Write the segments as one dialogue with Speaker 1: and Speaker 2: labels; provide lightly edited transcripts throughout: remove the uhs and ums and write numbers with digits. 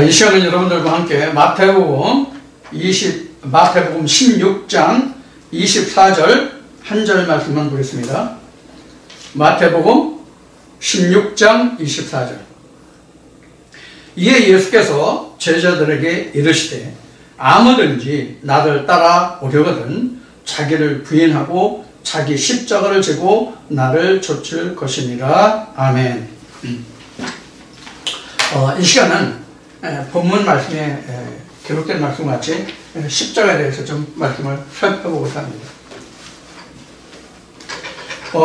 Speaker 1: 자, 이 시간은 여러분들과 함께 마태복음 16장 24절 한 절 말씀만 보겠습니다. 마태복음 16장 24절. 이에 예수께서 제자들에게 이르시되 아무든지 나를 따라 오려거든 자기를 부인하고 자기 십자가를 지고 나를 좇을 것이니라. 아멘. 이 시간은 본문 말씀에 기록된 말씀과 같이 십자가에 대해서 좀 말씀을 살펴보고자 합니다.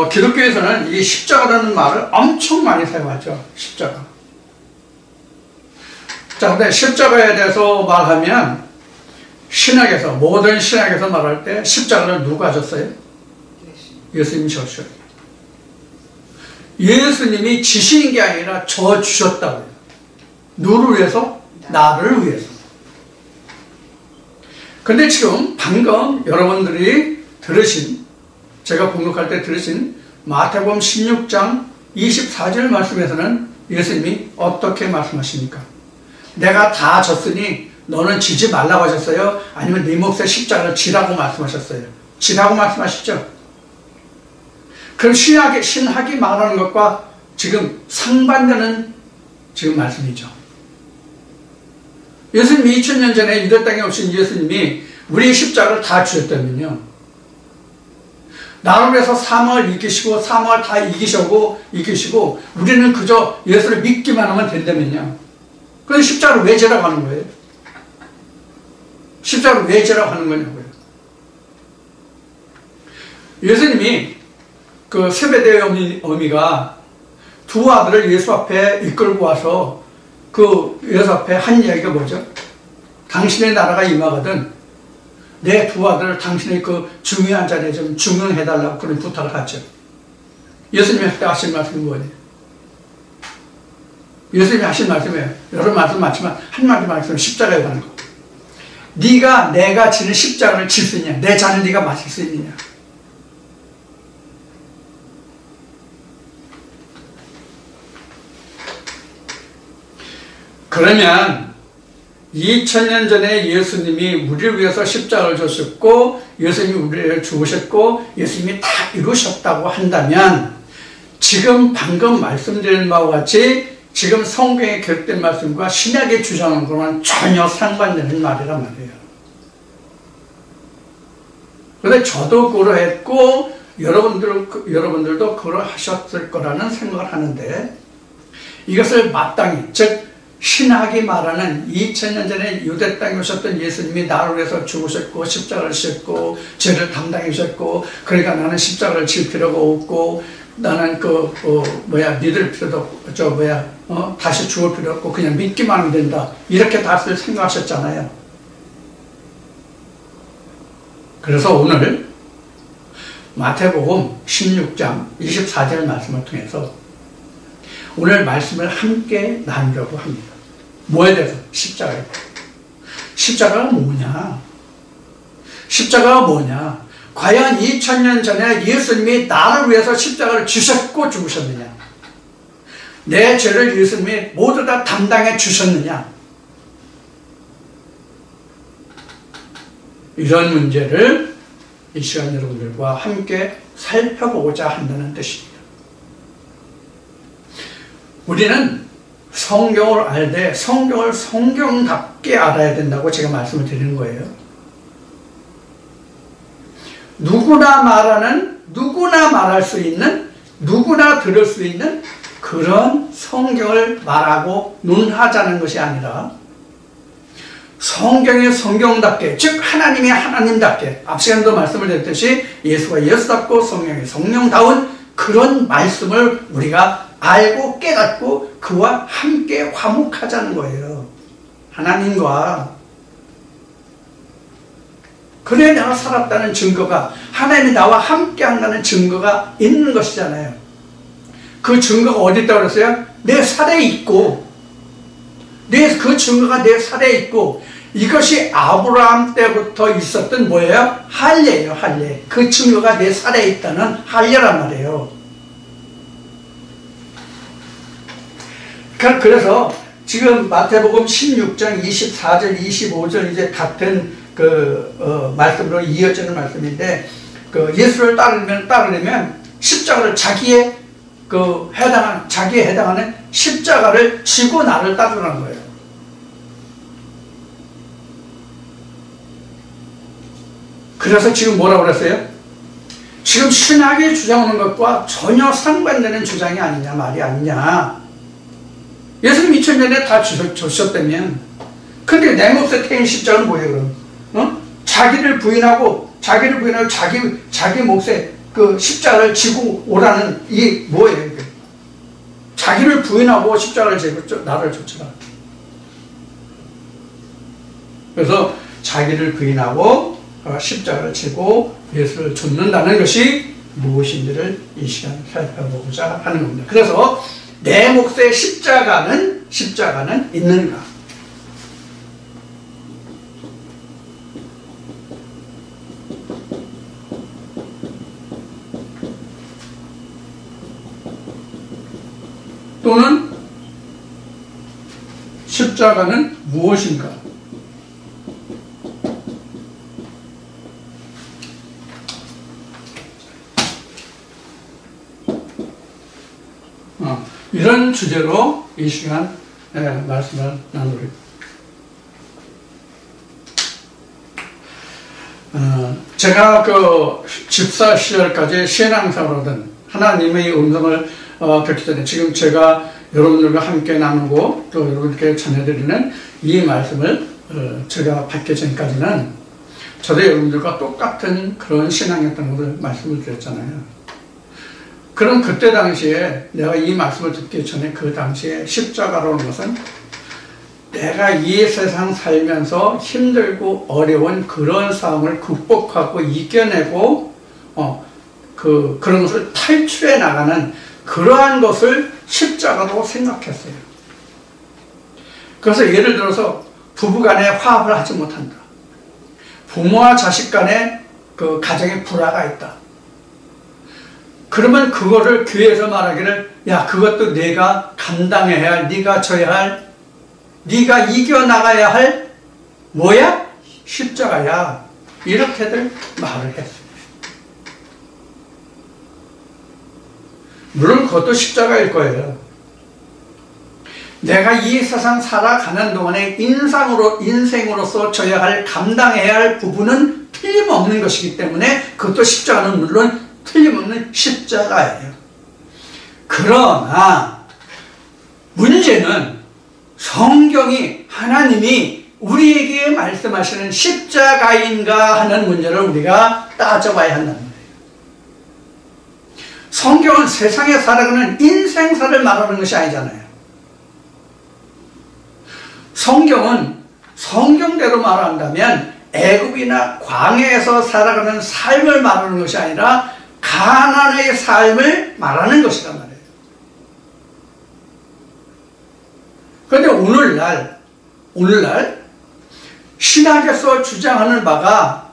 Speaker 1: 기독교에서는 이 십자가라는 말을 엄청 많이 사용하죠. 십자가. 자, 근데 십자가에 대해서 말하면 신약에서, 모든 신약에서 말할 때 십자가를 누가 졌어요? 예수님이 졌어요. 예수님이 지신 게 아니라 져 주셨다고요. 누구를 위해서? 나를 위해서. 근데 지금 방금 여러분들이 들으신, 제가 봉독할 때 들으신 마태복음 16장 24절 말씀에서는 예수님이 어떻게 말씀하십니까? 내가 다 졌으니 너는 지지 말라고 하셨어요? 아니면 네 몫에 십자가를 지라고 말씀하셨어요? 지라고 말씀하시죠? 그럼 신학이 말하는 것과 지금 상반되는 지금 말씀이죠. 예수님이 2000년 전에 이들 땅에 오신 예수님이 우리의 십자가를 다 주셨다면요, 나를 위해서 사망을 이기시고 사망을 다 이기시고 우리는 그저 예수를 믿기만 하면 된다면요, 그럼 십자가를 왜 지라고 하는 거예요? 십자가를 왜 지라고 하는 거냐고요. 예수님이 그 세베대의 어미가 두 아들을 예수 앞에 이끌고 와서 그 예수 앞에 한 이야기가 뭐죠? 당신의 나라가 임하거든 내 두 아들을 당신의 그 중요한 자리에 좀 중용해달라고 그런 부탁을 하죠. 예수님이 그때 하신 말씀이 뭐예요? 예수님이 하신 말씀이에요. 여러 말씀 많지만 한 마디 말씀은 십자가에 관한 거. 내가 지는 십자가를 질 수 있냐? 내 잔을 네가 마실 수 있느냐? 그러면 2000년 전에 예수님이 우리를 위해서 십자가를 졌었고 예수님이 우리를 죽으셨고 예수님이 다 이루셨다고 한다면 지금 방금 말씀드린 바와 같이 지금 성경에 기록된 말씀과 신약에 주장하는 것과는 전혀 상반되는 말이란 말이에요. 그런데 저도 그러했고 여러분들도 그러하셨을 거라는 생각을 하는데 이것을 마땅히, 즉 신학이 말하는 2000년 전에 유대 땅에 오셨던 예수님이 나를 위해서 죽으셨고 십자가를 지셨고 죄를 담당해 주셨고 그러니까 나는 십자가를 질 필요가 없고 나는 믿을 필요도 없고 다시 죽을 필요 없고 그냥 믿기만 하면 된다, 이렇게 다들 생각하셨잖아요. 그래서 오늘 마태복음 16장 24절 말씀을 통해서 오늘 말씀을 함께 나누려고 합니다. 뭐에 대해서? 십자가에 대해서. 십자가가 뭐냐? 십자가가 뭐냐? 과연 2000년 전에 예수님이 나를 위해서 십자가를 주셨고 죽으셨느냐? 내 죄를 예수님이 모두 다 담당해 주셨느냐? 이런 문제를 이 시간 여러분들과 함께 살펴보고자 한다는 뜻입니다. 우리는 성경을 알되 성경을 성경답게 알아야 된다고 제가 말씀을 드리는 거예요. 누구나 말할 수 있는, 누구나 들을 수 있는 그런 성경을 말하고 논하자는 것이 아니라 성경이 성경답게, 즉 하나님이 하나님답게, 앞 시간도 말씀을 드렸듯이 예수가 예수답고 성령이 성령다운 그런 말씀을 우리가 알고 깨닫고 그와 함께 화목하자는 거예요. 하나님과. 그래 내가 살았다는 증거가, 하나님이 나와 함께 한다는 증거가 있는 것이잖아요. 그 증거가 어디 있다고 그랬어요? 내 살에 있고, 그 증거가 내 살에 있고, 이것이 아브라함 때부터 있었던 뭐예요? 할례예요, 할례. 그 증거가 내 살에 있다는 할례란 말이에요. 그래서 지금 마태복음 16장 24절, 25절 이제 같은 말씀으로 이어지는 말씀인데, 예수를 따르려면 십자가를 자기에 해당하는 십자가를 지고 나를 따르라는 거예요. 그래서 지금 뭐라고 그랬어요? 지금 신학이 주장하는 것과 전혀 상반되는 주장이 아니냐, 말이 아니냐. 예수님 2000년에 다 주셨다면, 근데 내 몫에 태인 십자가는 뭐예요, 그럼? 자기를 부인하고 자기 몫에 십자가를 지고 오라는 이 뭐예요, 이게? 자기를 부인하고 십자가를 지고 나를 쫓으라. 그래서 자기를 부인하고 십자가를 지고 예수를 좇는다는 것이 무엇인지를 이 시간 살펴보고자 하는 겁니다. 그래서 내 몫에 십자가는 있는가? 또는 십자가는 무엇인가? 이런 주제로 이 시간 말씀을 나누겠습니다. 제가 집사 시절까지 신앙생활하던 하나님의 음성을 듣기 전에 지금 제가 여러분들과 함께 나누고 또 여러분께 전해드리는 이 말씀을 제가 받기 전까지는 저도 여러분들과 똑같은 그런 신앙이었던 것을 말씀을 드렸잖아요. 그럼 그때 당시에 내가 이 말씀을 듣기 전에 그 당시에 십자가라는 것은 내가 이 세상 살면서 힘들고 어려운 그런 상황을 극복하고 이겨내고 그런 것을 탈출해 나가는 그러한 것을 십자가로 생각했어요. 그래서 예를 들어서 부부간에 화합을 하지 못한다. 부모와 자식 간에 가정에 불화가 있다. 그러면 그거를 교회에서 말하기를, 야, 그것도 내가 감당해야 할, 네가 져야 할, 네가 이겨나가야 할 뭐야? 십자가야. 이렇게들 말을 했습니다. 물론 그것도 십자가일 거예요. 내가 이 세상 살아가는 동안에 인생으로서 져야 할, 감당해야 할 부분은 틀림없는 것이기 때문에 그것도 십자가는 물론 틀림없는 십자가예요. 그러나 문제는 성경이, 하나님이 우리에게 말씀하시는 십자가인가 하는 문제를 우리가 따져봐야 한다는 거예요. 성경은 세상에 살아가는 인생사를 말하는 것이 아니잖아요. 성경은 성경대로 말한다면 애굽이나 광야에서 살아가는 삶을 말하는 것이 아니라 가나안의 삶을 말하는 것이란 말이에요. 그런데 오늘날 신학에서 주장하는 바가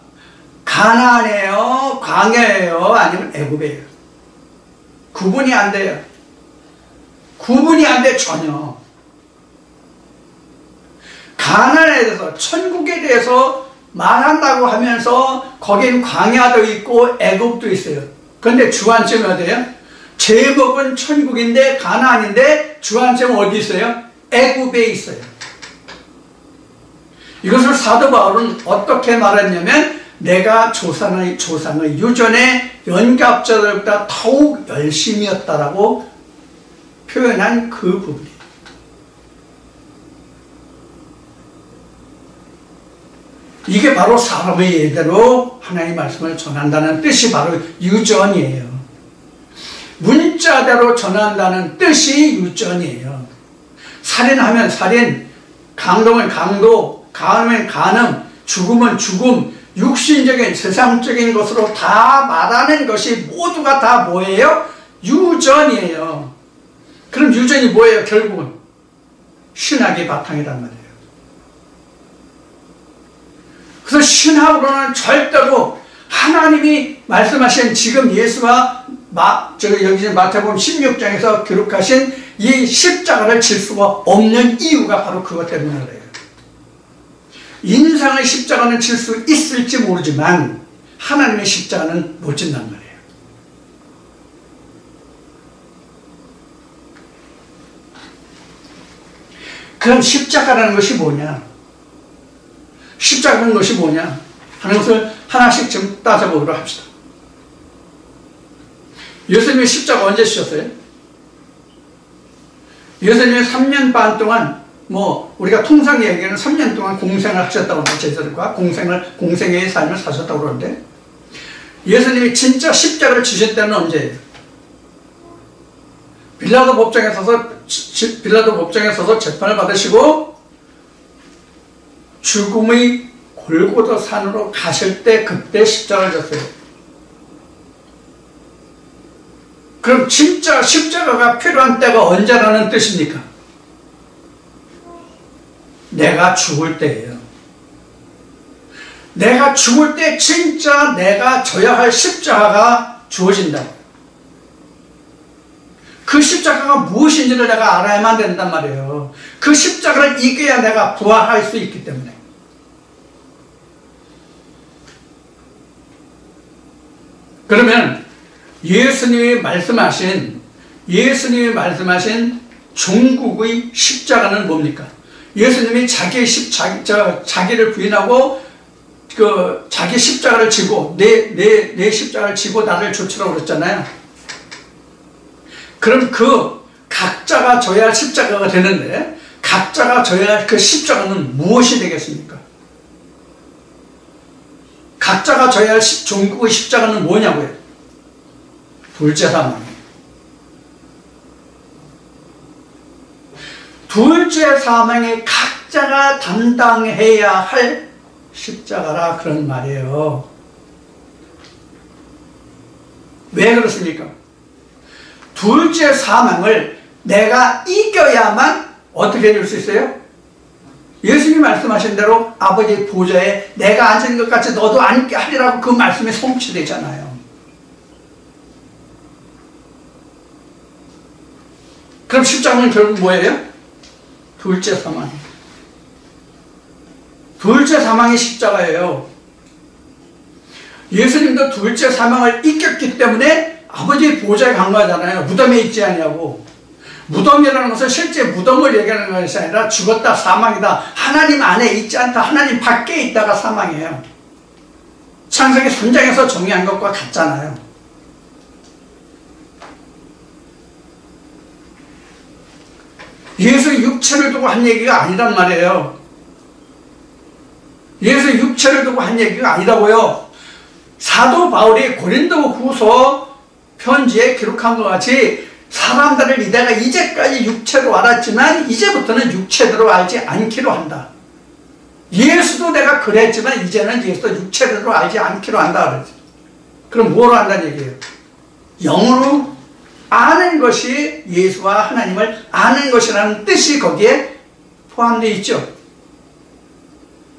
Speaker 1: 가나안이에요, 광야예요, 아니면 애굽이에요. 구분이 안 돼요. 구분이 안 돼, 전혀. 가나안에 대해서, 천국에 대해서 말한다고 하면서 거긴 광야도 있고 애굽도 있어요. 그런데 주안점이 어디예요? 제목은 천국인데 가나안인데 주안점은 어디 있어요? 애굽에 있어요. 이것을 사도 바울은 어떻게 말했냐면, 내가 조상의 유전의 연갑자들보다 더욱 열심이었다라고 표현한 그 부분이에요. 이게 바로 사람의 예대로 하나님의 말씀을 전한다는 뜻이 바로 유전이에요. 문자대로 전한다는 뜻이 유전이에요. 살인하면 살인, 강도면 강도, 간음은 간음, 죽음은 죽음, 육신적인 세상적인 것으로 다 말하는 것이 모두가 다 뭐예요? 유전이에요. 그럼 유전이 뭐예요? 결국은 신학의 바탕이란 말이에요. 그래서 신학으로는 절대로 하나님이 말씀하신 지금 예수가 여기 마태복음 16장에서 기록하신 이 십자가를 질 수가 없는 이유가 바로 그것 때문에 그래요. 인상의 십자가는 질 수 있을지 모르지만 하나님의 십자가는 못 진단 말이에요. 그럼 십자가라는 것이 뭐냐? 십자가라는 것이 뭐냐? 하는 것을 하나씩 좀 따져보도록 합시다. 예수님이 십자가 언제 지셨어요? 예수님이 3년 반 동안 우리가 통상 얘기하는 3년 동안 공생을 하셨다고 합니다. 제자들과 공생의 삶을 사셨다고 그러는데 예수님이 진짜 십자가를 지실 때는 언제예요? 빌라도 법정에 서서 재판을 받으시고 죽음의 골고다 산으로 가실 때 그때 십자가를 졌어요. 그럼 진짜 십자가가 필요한 때가 언제라는 뜻입니까? 내가 죽을 때예요. 내가 죽을 때 진짜 내가 져야 할 십자가가 주어진다. 그 십자가가 무엇인지를 내가 알아야만 된단 말이에요. 그 십자가를 이겨야 내가 부활할 수 있기 때문에. 그러면 예수님이 말씀하신 종국의 십자가는 뭡니까? 예수님이 자기를 부인하고 자기 십자가를 지고 내 십자가를 지고 나를 쫓으라고 그랬잖아요. 그럼 그 각자가 져야 할 십자가가 되는데 각자가 져야 할 그 십자가는 무엇이 되겠습니까? 각자가 져야 할 종국의 십자가는 뭐냐고요? 둘째 사망이에요. 둘째 사망에 각자가 담당해야 할 십자가라 그런 말이에요. 왜 그렇습니까? 둘째 사망을 내가 이겨야만 어떻게 해줄 수 있어요? 예수님이 말씀하신 대로 아버지 보좌에 내가 앉은 것 같이 너도 앉게 하리라고 그 말씀이 성취되잖아요. 그럼 십자가는 결국 뭐예요? 둘째 사망. 둘째 사망이 십자가예요. 예수님도 둘째 사망을 이겼기 때문에 아버지의 보좌에 간 거잖아요. 무덤에 있지 않냐고. 무덤이라는 것은 실제 무덤을 얘기하는 것이 아니라 죽었다 사망이다. 하나님 안에 있지 않다. 하나님 밖에 있다가 사망이에요. 창세기 3장에서 정의한 것과 같잖아요. 예수 육체를 두고 한 얘기가 아니란 말이에요. 예수 육체를 두고 한 얘기가 아니라고요. 사도 바울이 고린도 후서 편지에 기록한 것 같이 사람들을 내가 이제까지 육체로 알았지만 이제부터는 육체대로 알지 않기로 한다. 예수도 내가 그랬지만 이제는 예수도 육체대로 알지 않기로 한다 그러지. 그럼 뭐로 한다는 얘기예요? 영으로 아는 것이 예수와 하나님을 아는 것이라는 뜻이 거기에 포함되어 있죠.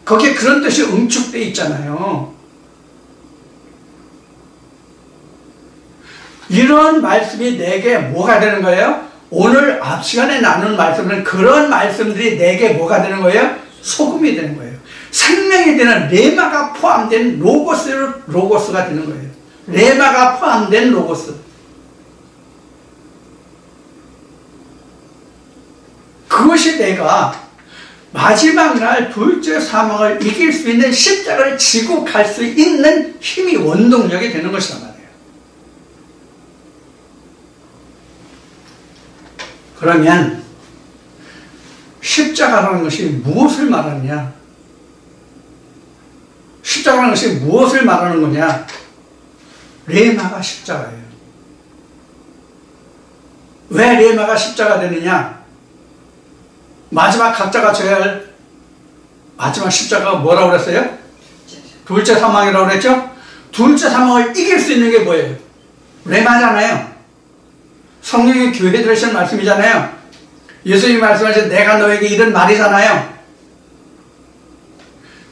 Speaker 1: 거기에 그런 뜻이 응축되어 있잖아요. 이런 말씀이 내게 뭐가 되는 거예요? 오늘 앞 시간에 나눈 말씀은 그런 말씀들이 내게 뭐가 되는 거예요? 소금이 되는 거예요. 생명이 되는 레마가 포함된 로고스가 되는 거예요. 레마가 포함된 로고스. 그것이 내가 마지막 날 둘째 사망을 이길 수 있는 십자가를 지고 갈 수 있는 힘이 원동력이 되는 것이란 말이에요. 그러면 십자가라는 것이 무엇을 말하느냐? 십자가라는 것이 무엇을 말하는 거냐? 레마가 십자가예요. 왜 레마가 십자가 되느냐? 마지막 각자가 져야 할 마지막 십자가가 뭐라고 그랬어요? 둘째 사망이라고 그랬죠? 둘째 사망을 이길 수 있는 게 뭐예요? 레마잖아요. 성령의 교회에 들으시는 말씀이잖아요. 예수님이 말씀하신 내가 너에게 이런 말이잖아요.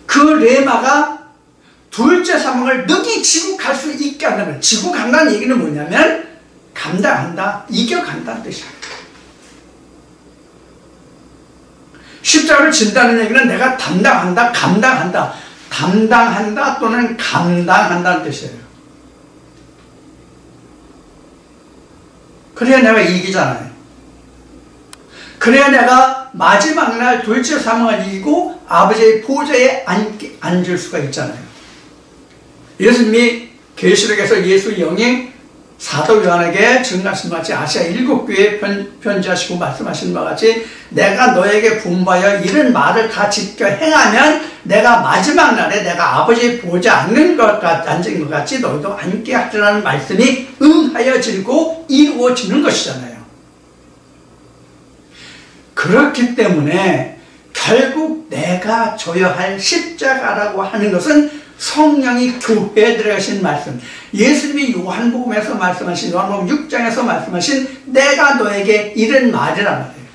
Speaker 1: 그 레마가 둘째 사망을 능히 지고 갈 수 있게 한다면, 지고 간다는 얘기는 뭐냐면 감당한다, 이겨간다는 뜻이야. 십자가를 진다는 얘기는 내가 담당한다, 감당한다. 담당한다 또는 감당한다는 뜻이에요. 그래야 내가 이기잖아요. 그래야 내가 마지막 날 둘째 사망을 이기고 아버지의 보좌에 앉을 수가 있잖아요. 예수님이 계시록에서 예수 영이 사도 요한에게 증가하신 것 같이 아시아 7교회에 편지하시고 말씀하신 것 같이 내가 너에게 분부하여 이런 말을 다 지켜 행하면 내가 마지막 날에 내가 아버지의 보좌에 앉은 것 같이 너희도 앉게 하리라는 말씀이 응하여지고 이루어지는 것이잖아요. 그렇기 때문에 결국 내가 져야 할 십자가라고 하는 것은 성령이 교회에 들어가신 말씀, 예수님이 요한복음에서 말씀하신, 요한복음 6장에서 말씀하신 내가 너에게 이런 말이란 말이에요.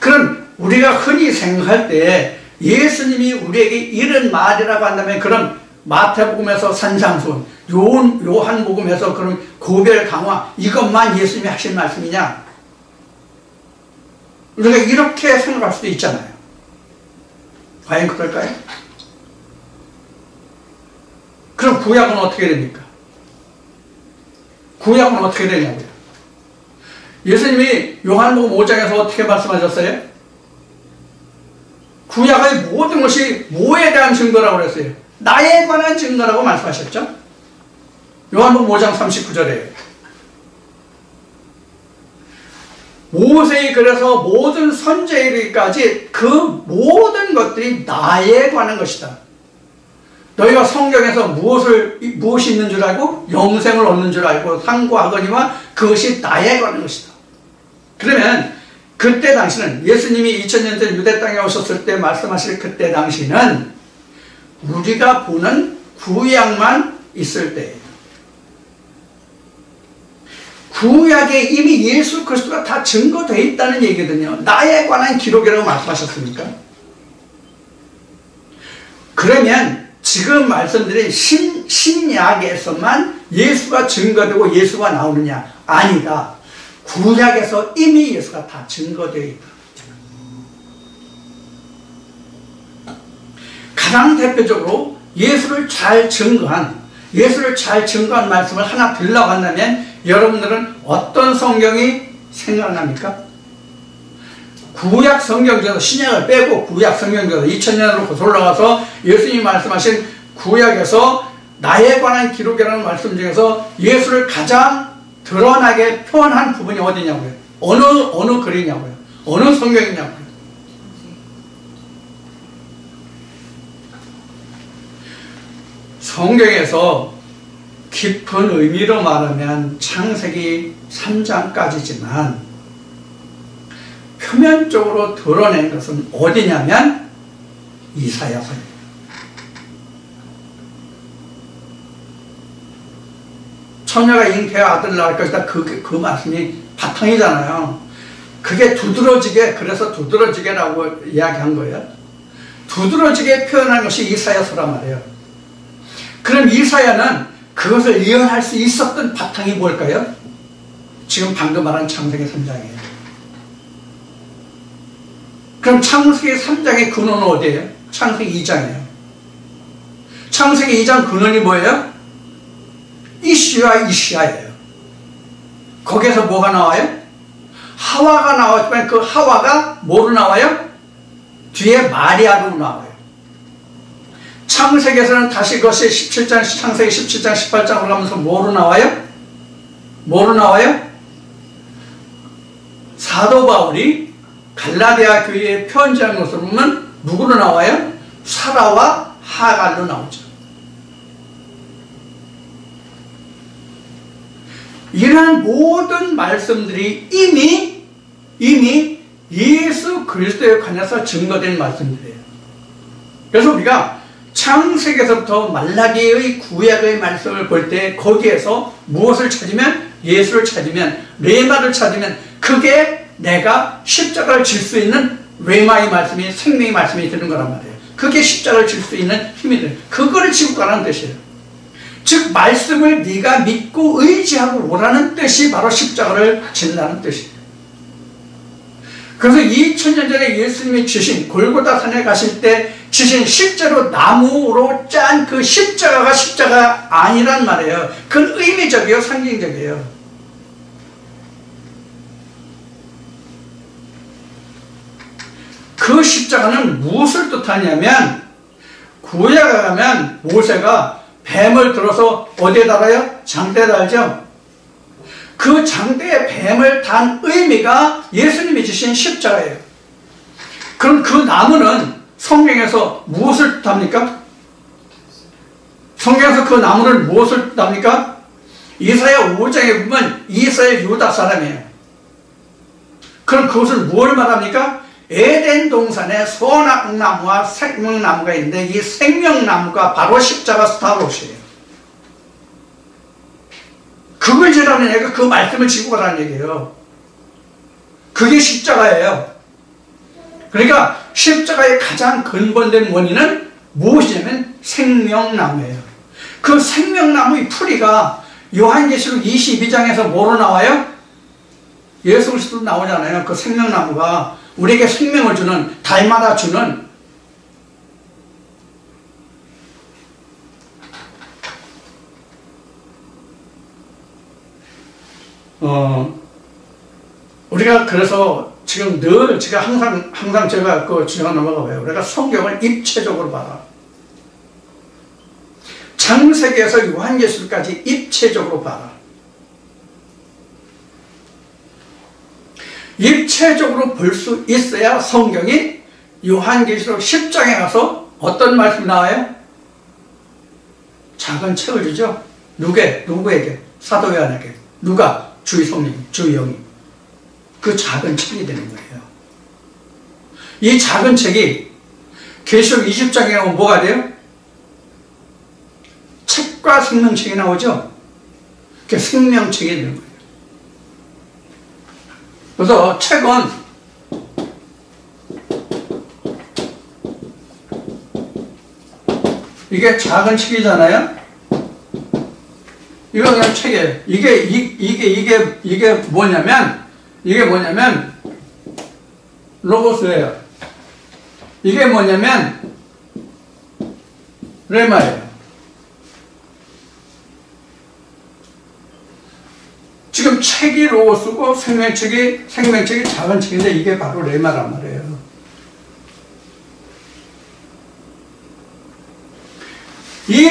Speaker 1: 그럼 우리가 흔히 생각할 때 예수님이 우리에게 이런 말이라고 한다면 그럼 마태복음에서 산상수훈, 요한복음에서 그럼 고별 강화, 이것만 예수님이 하신 말씀이냐? 우리가 이렇게 생각할 수도 있잖아요. 과연 그럴까요? 그럼 구약은 어떻게 됩니까? 구약은 어떻게 되냐고요? 예수님이 요한복음 5장에서 어떻게 말씀하셨어요? 구약의 모든 것이 뭐에 대한 증거라고 그랬어요? 나에 관한 증거라고 말씀하셨죠? 요한복음 5장 39절에 모세의 그래서 모든 선지자에 이르기까지 그 모든 것들이 나에 관한 것이다. 너희가 성경에서 무엇이 있는 줄 알고 영생을 얻는 줄 알고 상고하거니와 그것이 나에 관한 것이다. 그러면 그때 당시는 예수님이 2000년 전 유대 땅에 오셨을 때 말씀하실 그때 당시는 우리가 보는 구약만 있을 때예요. 구약에 이미 예수 그리스도가 다 증거되어 있다는 얘기거든요. 나에 관한 기록이라고 말씀하셨습니까? 그러면 지금 말씀드린 신약에서만 예수가 증거되고 예수가 나오느냐? 아니다. 구약에서 이미 예수가 다 증거되어 있다. 가장 대표적으로 예수를 잘 증거한 말씀을 하나 들라고 한다면 여러분들은 어떤 성경이 생각납니까? 구약 성경 중에서 신약을 빼고 구약 성경 중에서 2000년으로 거슬러 올라가서 예수님이 말씀하신 구약에서 나에 관한 기록이라는 말씀 중에서 예수를 가장 드러나게 표현한 부분이 어디냐고요? 어느 글이냐고요? 어느 성경이냐고요? 성경에서 깊은 의미로 말하면 창세기 3장까지지만 표면적으로 드러낸 것은 어디냐면 이사야서입니다. 처녀가 잉태하 아들 낳을 것이다. 그 말씀이 바탕이잖아요. 그게 그래서 두드러지게라고 이야기한 거예요. 두드러지게 표현한 것이 이사야서란 말이에요. 그럼 이사야는 그것을 예언할 수 있었던 바탕이 뭘까요? 지금 방금 말한 창세기 3장이에요. 그럼 창세기 3장의 근원은 어디예요? 창세기 2장이에요. 창세기 2장 근원이 뭐예요? 이시야예요. 거기에서 뭐가 나와요? 하와가 나왔지만 그 하와가 뭐로 나와요? 뒤에 마리아로 나와요. 창세기에서는 다시 그것이 창세기 17장 18장으로 가면서 뭐로 나와요? 사도 바울이 갈라디아 교회에 편지한 것으로 보면 누구로 나와요? 사라와 하갈로 나오죠. 이러한 모든 말씀들이 이미 예수 그리스도에 관해서 증거된 말씀들이에요. 그래서 우리가 창세기에서부터 말라기의 구약의 말씀을 볼 때 거기에서 무엇을 찾으면? 예수를 찾으면, 레마를 찾으면 그게 내가 십자가를 질 수 있는 레마의 말씀이 생명의 말씀이 되는 거란 말이에요. 그게 십자가를 질 수 있는 힘이 돼요. 그거를 지고 가라는 뜻이에요. 즉 말씀을 네가 믿고 의지하고 오라는 뜻이 바로 십자가를 진다는 뜻이에요. 그래서 2000년 전에 예수님이 지신 골고다 산에 가실 때 지신 실제로 나무로 짠 그 십자가가 십자가 아니란 말이에요. 그건 의미적이에요, 상징적이에요. 그 십자가는 무엇을 뜻하냐면, 구약에 가면 모세가 뱀을 들어서 어디에 달아요? 장대에 달죠? 그 장대에 뱀을 단 의미가 예수님이 주신 십자가예요. 그럼 그 나무는 성경에서 무엇을 뜻합니까? 성경에서 그 나무를 무엇을 뜻합니까? 이사야 5장에 보면 이스라엘 유다 사람이에요. 그럼 그것을 무엇을 말합니까? 에덴 동산에 선악나무와 생명나무가 있는데 이 생명나무가 바로 십자가 스타롯이에요. 그걸 지라는 얘기가 그 말씀을 지고 가라는 얘기예요. 그게 십자가예요. 그러니까 십자가의 가장 근본된 원인은 무엇이냐면 생명나무예요. 그 생명나무의 풀이가 요한계시록 22장에서 뭐로 나와요? 예수 그리스도 나오잖아요. 그 생명나무가 우리에게 생명을 주는, 달마다 주는 우리가 그래서 지금 늘 제가 항상 제가 그 주장하는 바가 왜요? 우리가 성경을 입체적으로 봐라. 창세기에서 요한계시록까지 입체적으로 봐라. 입체적으로 볼 수 있어야 성경이 요한계시록 10장에 가서 어떤 말씀이 나와요? 작은 책을 주죠. 누구에게? 사도 요한에게. 누가? 주의 성령, 주의 영이. 그 작은 책이 되는 거예요. 이 작은 책이 계시록 20장에 가면 뭐가 돼요? 책과 생명책이 나오죠. 그게 생명책이 되는 거예요. 그래서 책은 이게 작은 책이잖아요. 이거 그냥 책이에요. 이게 뭐냐면 로고스예요. 이게 뭐냐면 레마예요. 지금 책이 로고스고 생명책이 작은 책인데 이게 바로 레마란 말이에요. 이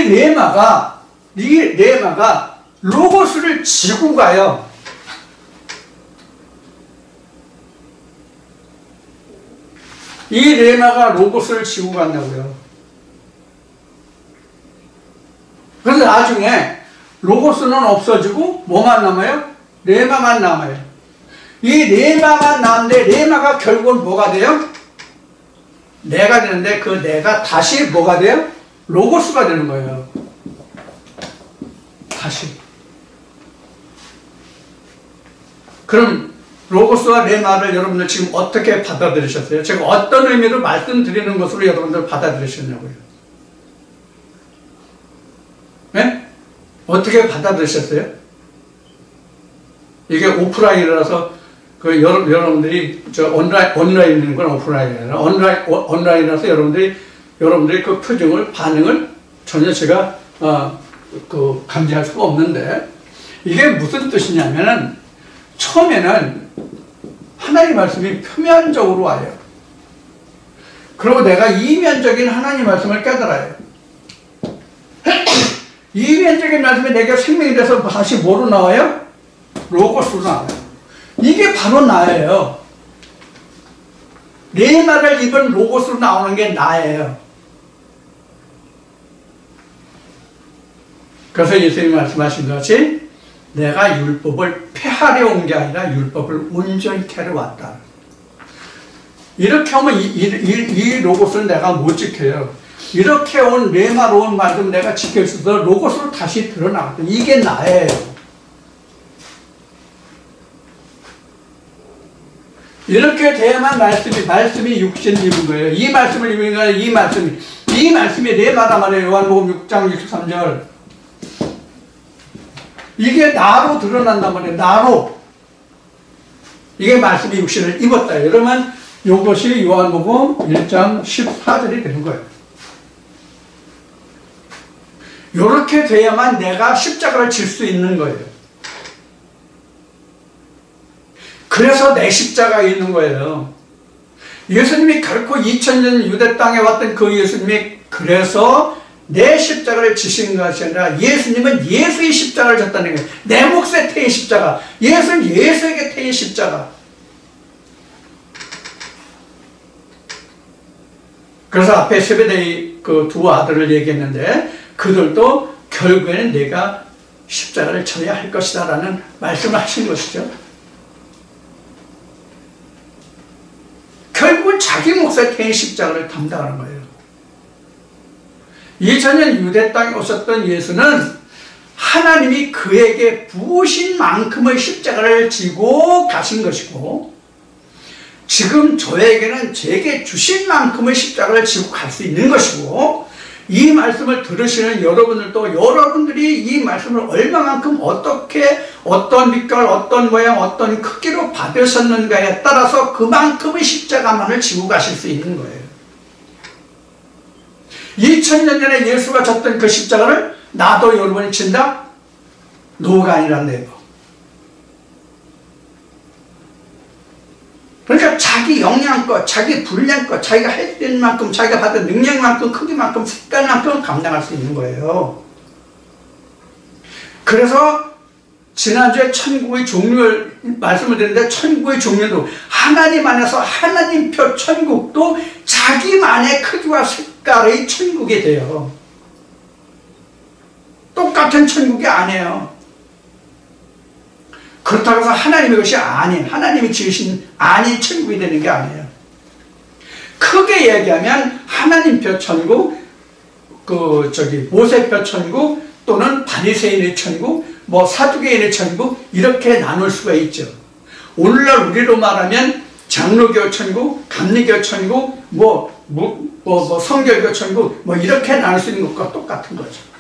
Speaker 1: 레마가 로고스를 지고 가요. 이 레마가 로고스를 지고 간다고요. 그런데 나중에 로고스는 없어지고 뭐만 남아요? 레마만 남아요. 이 레마만 남는데 레마가 결국은 뭐가 돼요? 내가 되는데 그 내가 다시 뭐가 돼요? 로고스가 되는 거예요. 다시. 그럼 로고스와 레마를 여러분들 지금 어떻게 받아들이셨어요? 제가 어떤 의미로 말씀드리는 것으로 여러분들 받아들이셨냐고요? 네? 어떻게 받아들이셨어요? 이게 오프라인이라서 그 여러분들이 온라인 있는 건 오프라인이라 온라인이라서 여러분들이 그 표정을 반응을 전혀 제가 감지할 수가 없는데 이게 무슨 뜻이냐면은 처음에는 하나님 말씀이 표면적으로 와요. 그리고 내가 이면적인 하나님 말씀을 깨달아요. 이면적인 말씀이 내게 생명이 돼서 다시 뭐로 나와요? 로고스로 나와요. 이게 바로 나예요. 레마를 입은 로고스로 나오는 게 나예요. 그래서 예수님이 말씀하신 것이 내가 율법을 폐하려 온 게 아니라 율법을 온전케 하러 왔다. 이렇게 하면 이 로고스를 내가 못 지켜요. 이렇게 온 레마로 온 말씀 내가 지킬 수 있어 로고스로 다시 드러나거든. 이게 나예요. 이렇게 돼야만 말씀이 육신 입은 거예요. 이 말씀을 입은 거예요. 이 말씀이 레마란 말이에요. 요한복음 6장 63절. 이게 나로 드러난단 말이에요. 나로. 이게 말씀이 육신을 입었다. 그러면 이것이 요한복음 1장 14절이 되는 거예요. 이렇게 돼야만 내가 십자가를 질 수 있는 거예요. 그래서 내 십자가가 있는 거예요. 예수님이 결코 2000년 유대 땅에 왔던 그 예수님이 그래서 내 십자가를 지신 것이 아니라 예수님은 예수의 십자가를 졌다는 거예요. 내 몫에 태인 십자가. 예수는 예수에게 태인 십자가. 그래서 앞에 세베대의 그 두 아들을 얘기했는데 그들도 결국에는 내가 십자가를 져야 할 것이다 라는 말씀을 하신 것이죠. 결국은 자기 몫에 태인 십자가를 담당하는 거예요. 2000년 유대 땅에 오셨던 예수는 하나님이 그에게 부으신 만큼의 십자가를 지고 가신 것이고 지금 저에게는 제게 주신 만큼의 십자가를 지고 갈 수 있는 것이고 이 말씀을 들으시는 여러분들도 여러분들이 이 말씀을 얼마만큼 어떻게 어떤 빛깔 어떤 모양 어떤 크기로 받으셨는가에 따라서 그만큼의 십자가만을 지고 가실 수 있는 거예요. 2000년 전에 예수가 졌던 그 십자가를 나도 여러분이 진다? 노가 아니라 네버. 그러니까 자기 역량껏, 자기 분량껏, 자기가 할 수 있는 만큼, 자기가 받은 능력만큼, 크기만큼, 색깔만큼 감당할 수 있는 거예요. 그래서 지난주에 천국의 종류를 말씀을 드렸는데 천국의 종류도 하나님 안에서 하나님표 천국도 자기만의 크기와 색깔의 천국이 돼요. 똑같은 천국이 아니에요. 그렇다고 해서 하나님의 것이 아닌, 하나님이 지으신 아닌 천국이 되는 게 아니에요. 크게 얘기하면 하나님표 천국, 모세표 천국, 또는 바리새인의 천국, 사두개인의 천국, 이렇게 나눌 수가 있죠. 오늘날 우리로 말하면 장로교 천국, 감리교 천국, 성결교 천국, 이렇게 나눌 수 있는 것과 똑같은 거죠.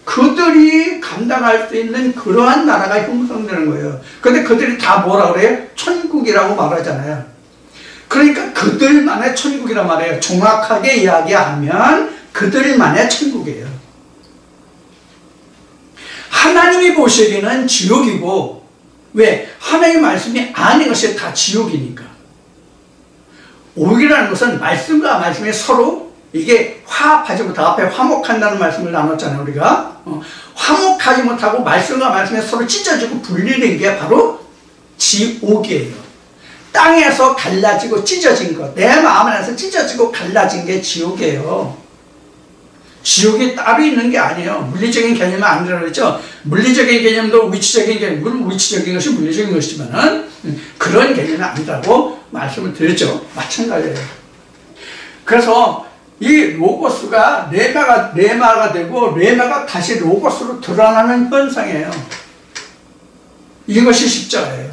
Speaker 1: 그들이 감당할 수 있는 그러한 나라가 형성되는 거예요. 근데 그들이 다 뭐라 그래요? 천국이라고 말하잖아요. 그러니까 그들만의 천국이란 말이에요. 정확하게 이야기하면 그들만의 천국이에요. 하나님이 보시기에는 지옥이고, 왜? 하나님의 말씀이 아닌 것이 다 지옥이니까. 오기라는 것은 말씀과 말씀이 서로 이게 화합하지 못하고, 앞에 화목한다는 말씀을 나눴잖아요, 우리가. 화목하지 못하고 말씀과 말씀이 서로 찢어지고 분리된 게 바로 지옥이에요. 땅에서 갈라지고 찢어진 것, 내 마음 안에서 찢어지고 갈라진 게 지옥이에요. 지옥이 따로 있는 게 아니에요. 물리적인 개념은 아니라고 했죠. 물리적인 개념도 위치적인 개념, 물론 위치적인 것이 물리적인 것이지만 그런 개념이 아니라고 말씀을 드렸죠. 마찬가지예요. 그래서 이 로고스가 레마가 되고 레마가 다시 로고스로 드러나는 현상이에요. 이것이 십자가예요.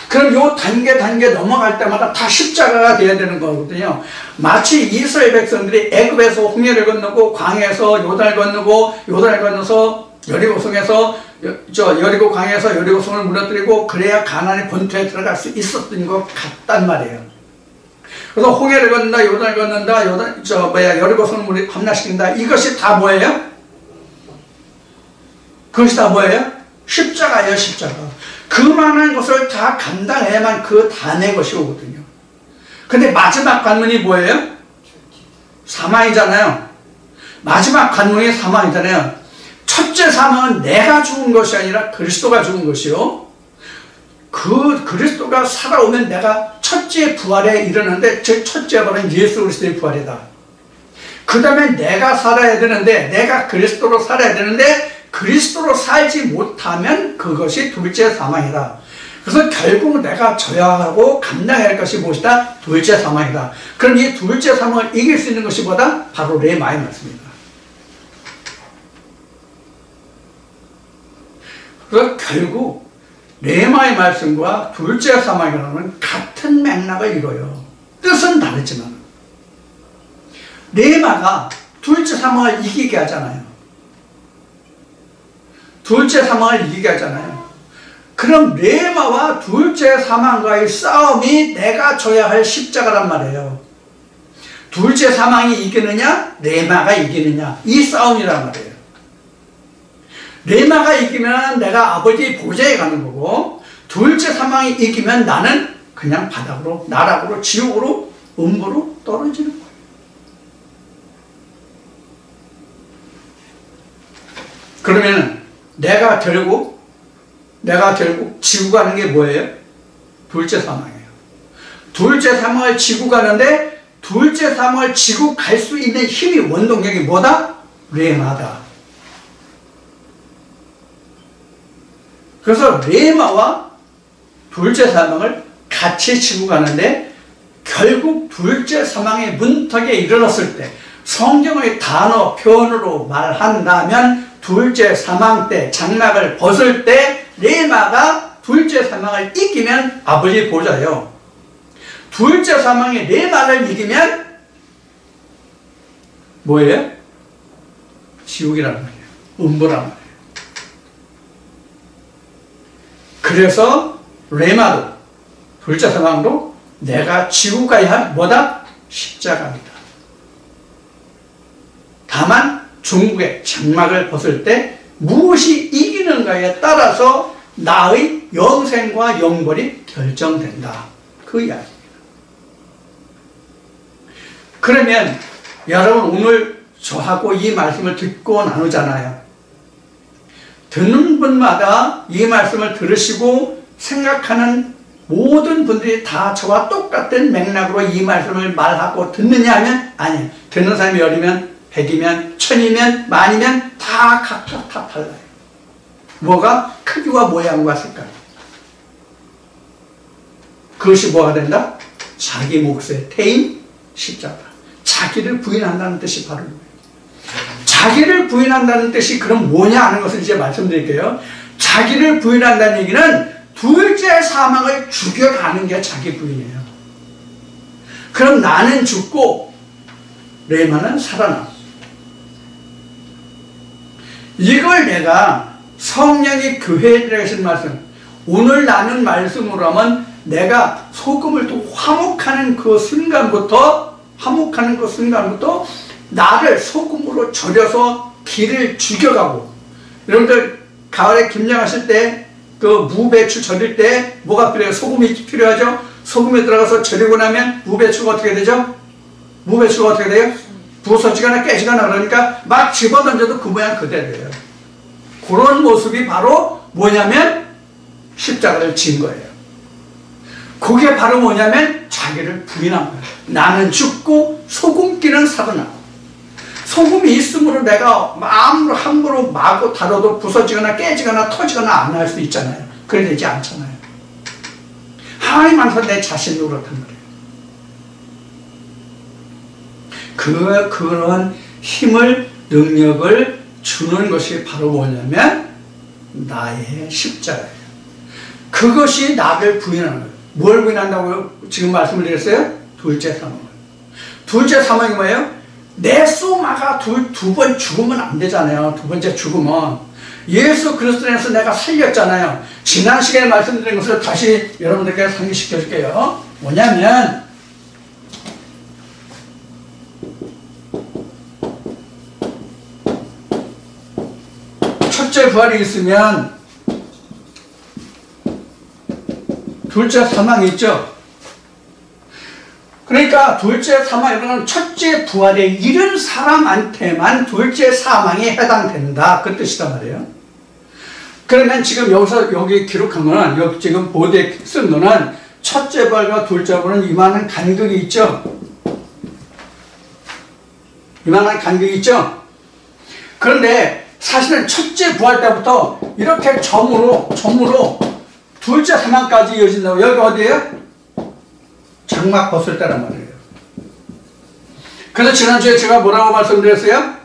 Speaker 1: 그럼 요 단계 넘어갈 때마다 다 십자가가 돼야 되는 거거든요. 마치 이스라엘 백성들이 애굽에서 홍해를 건너고 광야에서 요단을 건너고 요단을 건너서 여리고성에서 여리고 광야에서 여리고성을 무너뜨리고 그래야 가나안의 본토에 들어갈 수 있었던 것 같단 말이에요. 그래서 홍해를 건넌다, 요단을 건넌다, 여리고성을 함락시킨다. 이것이 다 뭐예요? 그것이 다 뭐예요? 십자가예요, 십자가. 그 많은 것을 다 감당해야만 그 다내 것이 오거든요. 근데 마지막 관문이 뭐예요? 사망이잖아요. 마지막 관문이 사망이잖아요. 첫째 사망은 내가 죽은 것이 아니라 그리스도가 죽은 것이요. 그 그리스도가 살아오면 내가 첫째 부활에 이르는데 제 첫째 부활은 예수 그리스도의 부활이다. 그 다음에 내가 살아야 되는데, 내가 그리스도로 살아야 되는데 그리스도로 살지 못하면 그것이 둘째 사망이다. 그래서 결국 내가 져야 하고 감당해야 할 것이 무엇이다? 둘째 사망이다. 그럼 이 둘째 사망을 이길 수 있는 것이 뭐다? 바로 레마의 말씀입니다. 그래서 결국 레마의 말씀과 둘째 사망이라는 같은 맥락을 이뤄요. 뜻은 다르지만 레마가 둘째 사망을 이기게 하잖아요. 둘째 사망을 이기게 하잖아요. 그럼 레마와 둘째 사망과의 싸움이 내가 져야 할 십자가란 말이에요. 둘째 사망이 이기느냐 레마가 이기느냐 이 싸움이란 말이에요. 레마가 이기면 내가 아버지 보좌에 가는 거고, 둘째 사망이 이기면 나는 그냥 바닥으로, 나락으로, 지옥으로, 음부로 떨어지는 거예요. 그러면 내가 결국 지고 가는 게 뭐예요? 둘째 사망이에요. 둘째 사망을 지고 가는데, 둘째 사망을 지고 갈 수 있는 힘이, 원동력이 뭐다? 레마다. 그래서 레마와 둘째 사망을 같이 지고 가는데, 결국 둘째 사망의 문턱에 이르렀을 때, 성경의 단어, 표현으로 말한다면 둘째 사망 때, 장막을 벗을 때 레마가 둘째 사망을 이기면 아버지 보좌예요. 둘째 사망이 레마를 이기면 뭐예요? 지옥이란 말이에요. 음부란 말이에요. 그래서 레마도, 둘째 사망도 내가 지고 가야 할 뭐다? 십자가입니다. 다만 중국의 장막을 벗을 때 무엇이 이기는가에 따라서 나의 영생과 영벌이 결정된다. 그 이야기입니다. 그러면 여러분 오늘 저하고 이 말씀을 듣고 나누잖아요. 듣는 분마다 이 말씀을 들으시고 생각하는 모든 분들이 다 저와 똑같은 맥락으로 이 말씀을 말하고 듣느냐 하면 아니에요. 듣는 사람이 10이면 100이면 1000이면 만이면 다 각각 다 달라요. 뭐가? 크기와 모양과 색깔. 그것이 뭐가 된다? 자기 몫의 태인 십자가. 자기를 부인한다는 뜻이 바로 이거예요. 자기를 부인한다는 뜻이 그럼 뭐냐 하는 것을 이제 말씀드릴게요. 자기를 부인한다는 얘기는 둘째 사망을 죽여가는 게 자기 부인이에요. 그럼 나는 죽고 레마는 살아나. 이걸 내가 성령이 교회에 하신 말씀, 오늘 나눈 말씀으로 하면 내가 소금을 또 화목하는 그 순간부터 나를 소금으로 절여서 기를 죽여가고, 여러분들 가을에 김장하실 때 그 무배추 절일 때 뭐가 필요해요? 소금이 필요하죠? 소금에 들어가서 절이고 나면 무배추가 어떻게 되죠? 무배추가 어떻게 돼요? 부서지거나 깨지거나 그러니까 막 집어던져도 그 모양 그대로예요. 그런 모습이 바로 뭐냐면 십자가를 진 거예요. 그게 바로 뭐냐면 자기를 부인한 거예요. 나는 죽고 소금기는 살아나고, 소금이 있으므로 내가 마음으로 함부로 마구 다뤄도 부서지거나 깨지거나 터지거나 안 할 수 있잖아요. 그래 되지 않잖아요. 하나님 안에서 내 자신도 그렇단 말이에요. 그런 힘을, 능력을 주는 것이 바로 뭐냐면 나의 십자가예요. 그것이 나를 부인하는 거예요. 뭘 부인한다고요? 지금 말씀을 드렸어요? 둘째 사망을. 둘째 사망이 뭐예요? 내 소마가 두 번 죽으면 안 되잖아요. 두 번째 죽으면. 예수 그리스도 안에서 내가 살렸잖아요. 지난 시간에 말씀드린 것을 다시 여러분들께 상기시켜 줄게요. 뭐냐면 첫째 부활이 있으면 둘째 사망이 있죠. 그러니까 둘째 사망이라는 첫째 부활에 이른 사람한테만 둘째 사망이 해당된다. 그 뜻이단 말이에요. 그러면 지금 여기 기록한 거는, 여기 지금 보드에 쓴 거는 첫째 부활과 둘째 부활은 이만한 간격이 있죠. 이만한 간격이 있죠. 그런데 사실은 첫째 부활 때부터 이렇게 점으로 둘째 사망까지 이어진다고. 여기 어디예요? 장막 벗을 때란 말이에요. 그래서 지난주에 제가 뭐라고 말씀드렸어요?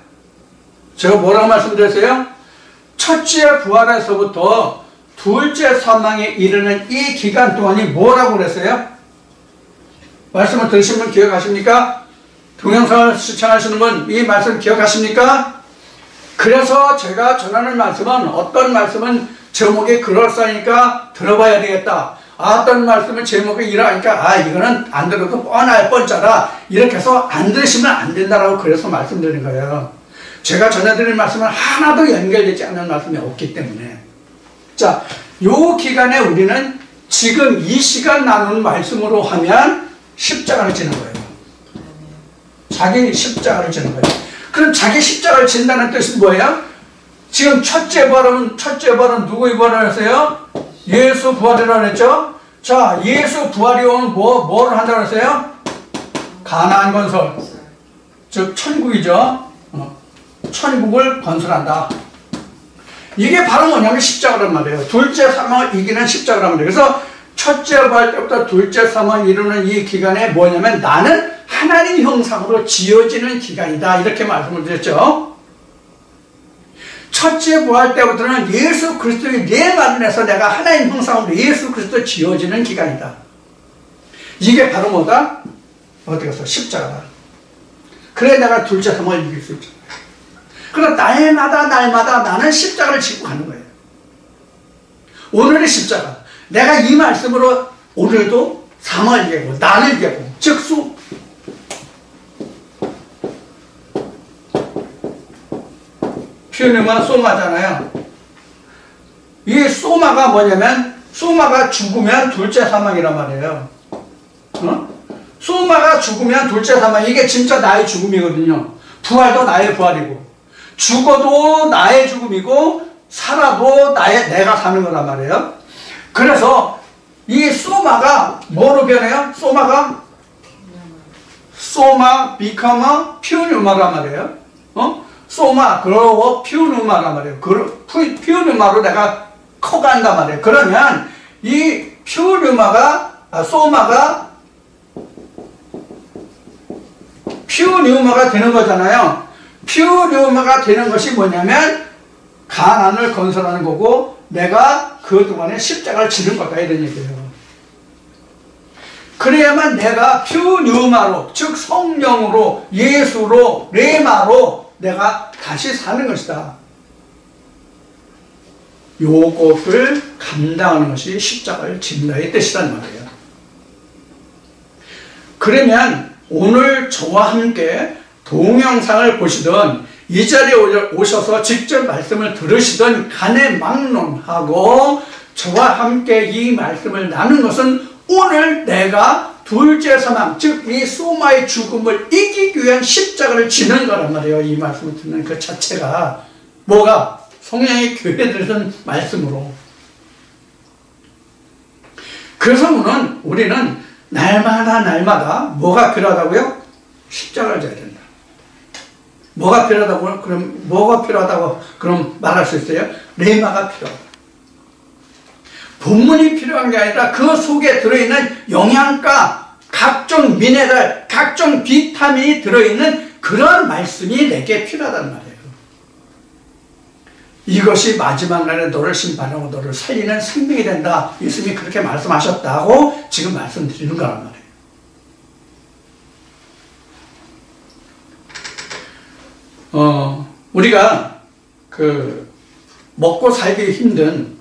Speaker 1: 첫째 부활에서부터 둘째 사망에 이르는 이 기간 동안이 뭐라고 그랬어요? 말씀을 들으신 분 기억하십니까? 동영상을 시청하시는 분 이 말씀 기억하십니까? 그래서 제가 전하는 말씀은, 어떤 말씀은 제목이 그럴싸하니까 들어봐야 되겠다. 어떤 말씀을 제목이 이러니까 이거는 안 들어도 뻔할 뻔짜라. 이렇게 해서 안 들으시면 안 된다라고 그래서 말씀드리는 거예요. 제가 전해드린 말씀은 하나도 연결되지 않는 말씀이 없기 때문에. 자, 요 기간에 우리는 지금 이 시간 나눈 말씀으로 하면 십자가를 지는 거예요. 자기 십자가를 지는 거예요. 그럼 자기 십자가를 진다는 뜻은 뭐예요? 지금 첫째 부활은 누구의 부활을 했어요? 예수 부활이라고 했죠? 자, 예수 부활이 오면 뭐를 한다고 했어요? 가나안 건설. 즉, 천국이죠. 천국을 건설한다. 이게 바로 뭐냐면 십자가란 말이에요. 둘째 사망을 이기는 십자가란 말이에요. 그래서 첫째 부활 때부터 둘째 사망을 이루는 이 기간에 뭐냐면 나는 하나님 형상으로 지어지는 기간이다. 이렇게 말씀을 드렸죠. 첫째 부활 때부터는 예수 그리스도의 내 안에서 내가 하나님 형상으로 예수 그리스도 지어지는 기간이다. 이게 바로 뭐다? 어떻게 해서 십자가다. 그래 내가 둘째 사망을 이길 수 있죠. 그럼 날마다 나는 십자가를 지고 가는 거예요. 오늘의 십자가. 내가 이 말씀으로 오늘도 사망을 이기고 나를 이기고 즉 피우누마 소마잖아요. 이 소마가 뭐냐면 소마가 죽으면 둘째 사망이란 말이에요. 소마가 죽으면 둘째 사망. 이게 진짜 나의 죽음이거든요. 부활도 나의 부활이고 죽어도 나의 죽음이고 살아도 내가 사는 거란 말이에요. 그래서 이 소마가 뭐로 변해요? 소마 become 피우누마란 말이에요. 소마 그러고 피우누마란 말이에요. 피우누마로 내가 커간단 말이에요. 그러면 이 소마가 피우누마가 되는 거잖아요. 피우누마가 되는 것이 뭐냐면 가나안을 건설하는 거고 내가 그동안에 십자가를 지는 거다 이런 얘기예요. 그래야만 내가 피우누마로 즉 성령으로 예수로 레마로 내가 다시 사는 것이다. 요것을 감당하는 것이 십자가를 진다의 뜻이란 말이에요. 그러면 오늘 저와 함께 동영상을 보시던 이 자리에 오셔서 직접 말씀을 들으시던 간에 막론하고 저와 함께 이 말씀을 나눈 것은 오늘 내가 둘째 사망, 즉 이 소마의 죽음을 이기기 위한 십자가를 지는 거란 말이에요. 이 말씀을 듣는 그 자체가 뭐가? 성령의 교회들은 말씀으로. 그래서 우리는 날마다 뭐가 필요하다고요? 십자가를 져야 된다. 뭐가 필요하다고? 그럼 말할 수 있어요? 레마가 필요하다. 본문이 필요한 게 아니라 그 속에 들어있는 영양가, 각종 미네랄, 각종 비타민이 들어있는 그런 말씀이 내게 필요하단 말이에요. 이것이 마지막 날에 너를 심판하고 너를 살리는 생명이 된다. 예수님이 그렇게 말씀하셨다고 지금 말씀드리는 거란 말이에요. 우리가 먹고 살기 힘든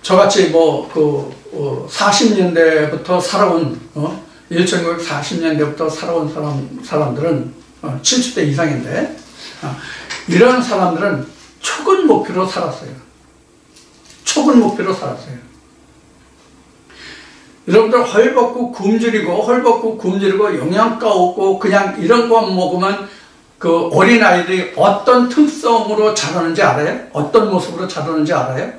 Speaker 1: 저같이 40년대부터 살아온 1940년대부터 살아온 사람들은 70대 이상인데 이런 사람들은 촉은 목표로 살았어요. 여러분들 헐벗고 굶주리고 영양가 없고 그냥 이런 거 먹으면 그 어린아이들이 어떤 특성으로 자라는지 알아요? 어떤 모습으로 자라는지 알아요?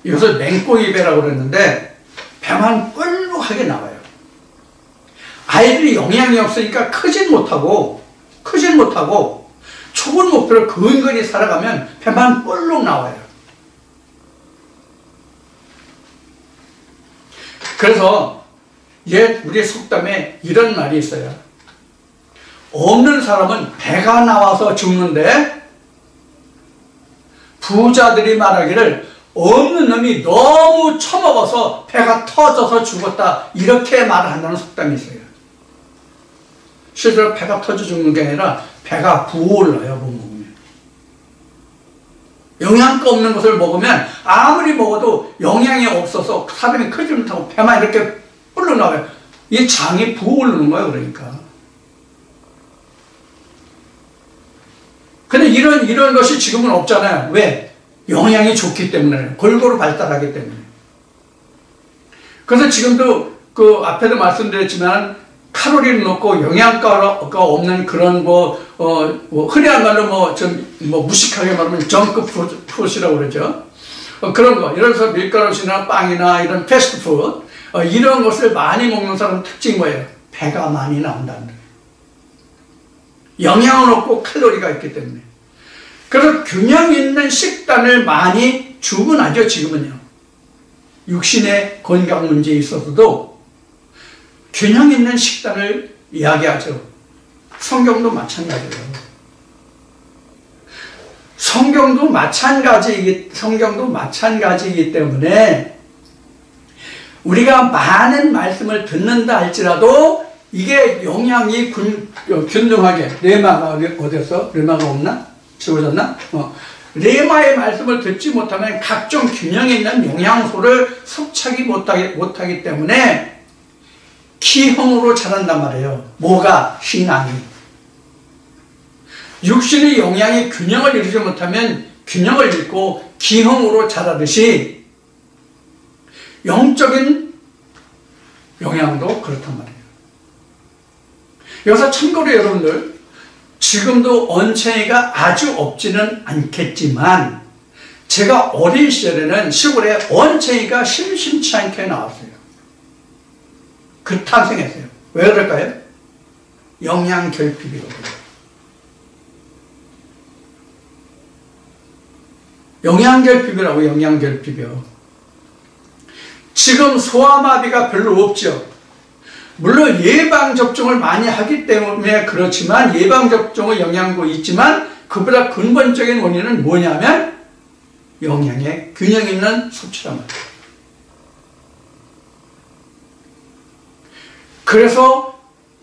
Speaker 1: 이것을 맹꽁이 배라고 그랬는데 배만 뿔룩하게 나와요. 아이들이 영양이 없으니까 크진 못하고 좁은 목표를 근근히 살아가면 배만 뿔룩 나와요. 그래서 우리 속담에 이런 말이 있어요. 없는 사람은 배가 나와서 죽는데 부자들이 말하기를 없는 놈이 너무 처먹어서 배가 터져서 죽었다. 이렇게 말을 한다는 속담이 있어요. 실제로 배가 터져 죽는 게 아니라 배가 부어올라요, 못 먹으면. 영양가 없는 것을 먹으면 아무리 먹어도 영양이 없어서 사람이 크지 못하고 배만 이렇게 불러나와요. 이 장이 부어오르는 거예요, 그러니까. 근데 이런 것이 지금은 없잖아요. 왜? 영양이 좋기 때문에, 골고루 발달하기 때문에. 그래서 지금도 그 앞에도 말씀드렸지만 칼로리를 넣고 영양가가 없는 그런 흔히한 말로 무식하게 말하면 정크 푸드라고 그러죠. 그런 거. 예를 들어서 밀가루나 빵이나 이런 패스트푸드, 이런 것을 많이 먹는 사람 특징이 뭐예요? 배가 많이 나온다는 거예요. 영양은 없고 칼로리가 있기 때문에. 그래서 균형 있는 식단을 많이 주문하죠, 지금은요. 육신의 건강 문제에 있어서도 균형 있는 식단을 이야기하죠. 성경도 마찬가지예요. 성경도 마찬가지이기 때문에 우리가 많은 말씀을 듣는다 할지라도 이게 영양이 균등하게, 레마가 어디였어? 레마가 없나? 지워졌나? 레마의 말씀을 듣지 못하면 각종 균형 있는 영양소를 섭취하기 못하기 때문에 기형으로 자란단 말이에요. 뭐가? 신앙이. 육신의 영양이 균형을 이루지 못하면 균형을 잃고 기형으로 자라듯이 영적인 영양도 그렇단 말이에요. 여기서 참고로 여러분들, 지금도 언챙이가 아주 없지는 않겠지만 제가 어린 시절에는 시골에 언챙이가 심심치 않게 나왔어요. 탄생했어요. 왜 그럴까요? 영양결핍이거든요. 영양결핍이요. 지금 소아마비가 별로 없죠. 물론 예방접종을 많이 하기 때문에 그렇지만, 예방접종의 영향도 있지만 그보다 근본적인 원인은 뭐냐면 영양의 균형 있는 섭취란 말이에요. 그래서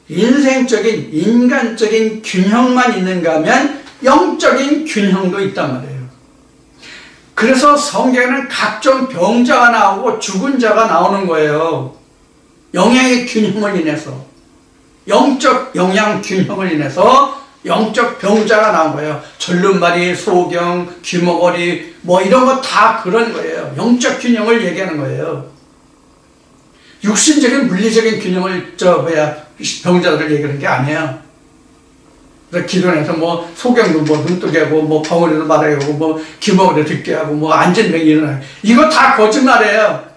Speaker 1: 인생적인, 인간적인 균형만 있는가 하면 영적인 균형도 있단 말이에요. 그래서 성경에는 각종 병자가 나오고 죽은 자가 나오는 거예요. 영양의 균형을 인해서, 영적 영양 균형을 인해서 영적 병자가 나온 거예요. 절름발이, 소경, 귀머거리 이런 거 다 그런 거예요. 영적 균형을 얘기하는 거예요. 육신적인 물리적인 균형을 병자들을 얘기하는 게 아니에요. 그래서 기도해서 소경도 눈뜨게 하고 벙어리도 말하게 하고 귀머거리 듣게 하고 안전병이 일어나요. 이거 다 거짓말이에요.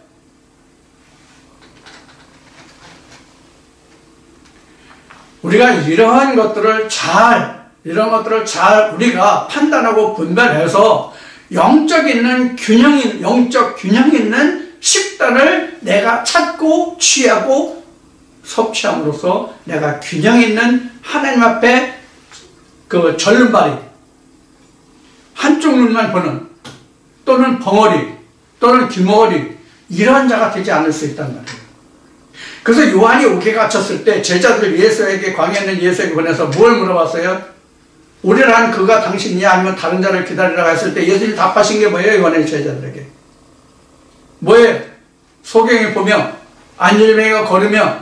Speaker 1: 우리가 이러한 것들을 잘 우리가 판단하고 분별해서 영적 균형 있는 식단을 내가 찾고 취하고 섭취함으로써 내가 균형 있는 하나님 앞에 그 절름발이, 한쪽 눈만 보는, 또는 벙어리, 또는 귀머거리, 이런 자가 되지 않을 수 있단 말이에요. 그래서 요한이 옥에 갇혔을 때 제자들 예수에게, 광야에 있는 예수에게 보내서 뭘 물어봤어요? 오리라는 그가 당신이냐 아니면 다른 자를 기다리라고 했을 때 예수님이 답하신 게 뭐예요? 요한의 제자들에게 뭐예요? 소경이 보며 안일뱅이가 걸으며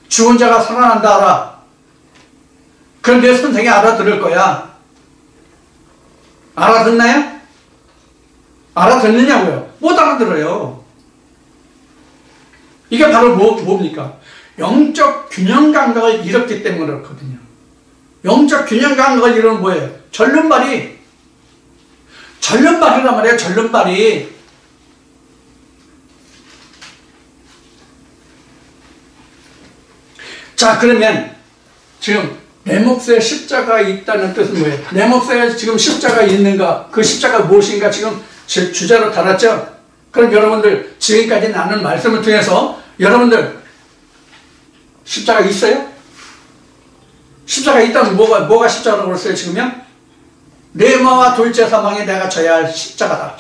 Speaker 1: 죽은 자가 살아난다 하라. 그럼 내 선생이 알아들을 거야. 알아듣나요? 알아듣느냐고요? 못 알아들어요. 이게 바로 뭡니까? 영적 균형 감각을 잃었기 때문에 그렇거든요. 영적 균형 감각을 잃으면 뭐예요? 절름발이란 말이에요. 절름발이. 자, 그러면 지금 내 몫에 십자가 있다는 뜻은 뭐예요? 내 몫에 지금 십자가 있는가? 그 십자가 무엇인가? 지금 주제로 달았죠? 그럼 여러분들 지금까지 나눈 말씀을 통해서 여러분들 십자가 있어요? 십자가 있다면 뭐가 십자가라고 그랬어요 지금요? 레마와 둘째 사망에 내가 져야 할 십자가다.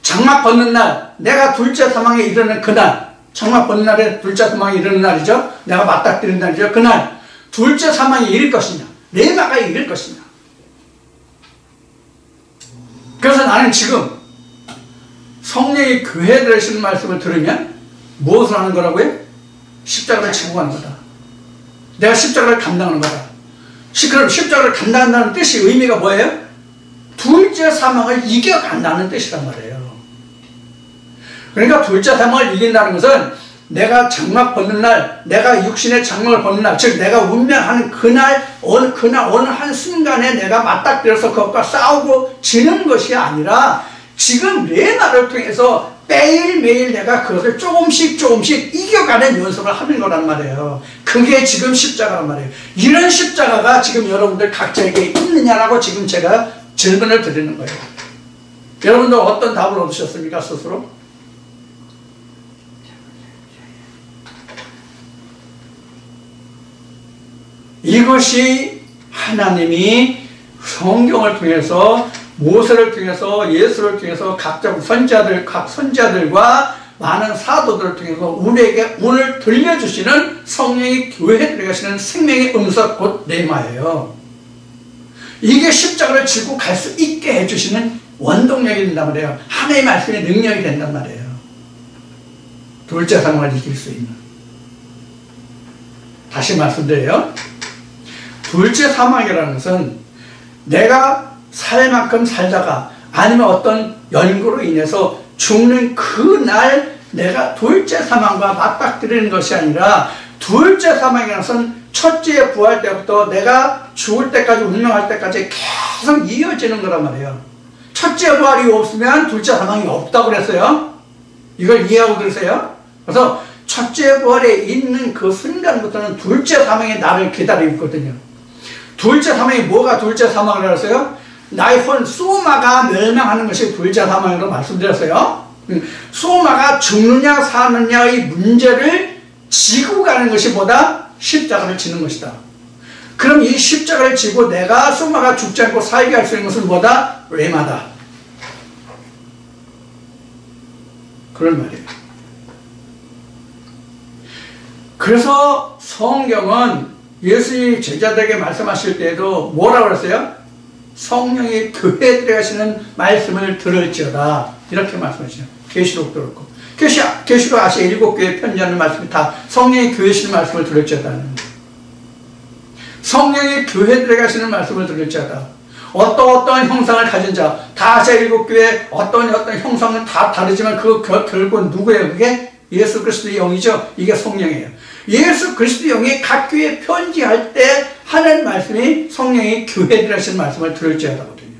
Speaker 1: 장막 벗는 날, 내가 둘째 사망에 이르는 그날, 장막 벗는 날에 둘째 사망에 이르는 날이죠. 내가 맞닥뜨린 날이죠. 그날 둘째 사망이 이길 것이냐, 레마가 이길 것이냐. 그래서 나는 지금 성령이 교회에 들으시는 말씀을 들으면 무엇을 하는 거라고요? 십자가를 지고 가는 거다. 내가 십자가를 감당하는 거다. 그럼 십자가를 감당한다는 뜻이 의미가 뭐예요? 둘째 사망을 이겨간다는 뜻이란 말이에요. 그러니까 둘째 사망을 이긴다는 것은 내가 장막 벗는 날, 내가 육신의 장막을 벗는 날, 즉 내가 운명하는 그날 어느 한 순간에 내가 맞닥뜨려서 그것과 싸우고 지는 것이 아니라 지금 레마를 통해서 매일매일 내가 그것을 조금씩 이겨가는 연습을 하는 거란 말이에요. 그게 지금 십자가란 말이에요. 이런 십자가가 지금 여러분들 각자에게 있느냐라고 지금 제가 질문을 드리는 거예요. 여러분들 어떤 답을 얻으셨습니까, 스스로? 이것이 하나님이 성경을 통해서, 모세를 통해서, 예수를 통해서 각 선지자들과 많은 사도들을 통해서 우리에게 오늘 들려주시는 성령이 교회에 들어가시는 생명의 음성, 곧 레마예요. 이게 십자가를 지고 갈 수 있게 해주시는 원동력이 된단 말이에요. 하나님의 말씀의 능력이 된단 말이에요. 둘째 사망을 이길 수 있는. 다시 말씀드려요. 둘째 사망이라는 것은 내가 살 만큼 살다가 아니면 어떤 연구로 인해서 죽는 그날 내가 둘째 사망과 맞닥뜨리는 것이 아니라, 둘째 사망이라는 것은 첫째 부활 때부터 내가 죽을 때까지, 운명할 때까지 계속 이어지는 거란 말이에요. 첫째 부활이 없으면 둘째 사망이 없다고 그랬어요. 이걸 이해하고 들으세요. 그래서 첫째 부활에 있는 그 순간부터는 둘째 사망이 나를 기다리고 있거든요. 둘째 사망이 뭐가 둘째 사망이라고 했어요? 나의 혼 소마가 멸망하는 것이 둘째 사망이라고 말씀드렸어요. 소마가 죽느냐 사느냐의 문제를 지고 가는 것이 보다 십자가를 지는 것이다. 그럼 이 십자가를 지고 내가 소마가 죽지 않고 살게 할 수 있는 것은 뭐다? 레마다. 그런 말이에요. 그래서 성경은 예수님이 제자들에게 말씀하실 때에도 뭐라고 그랬어요? 성령이 교회에 들어가시는 말씀을 들을지어다, 이렇게 말씀하시죠. 계시록도 그렇고, 계시록 아시아 7교회에 편지하는 말씀이 다 성령이 교회에 시는 말씀을 들을지어다는, 성령이 교회에 들어가시는 말씀을 들을지어다. 어떤 형상을 가진 자, 다 아시아 7교회 어떤 형상은 다 다르지만 그 결국은 누구예요? 그게 예수 그리스도의 영이죠. 이게 성령이에요. 예수 그리스도의 영이 각 교회에 편지할 때 하는 말씀이 성령이 교회에 들어가시는 말씀을 들을지어다거든요.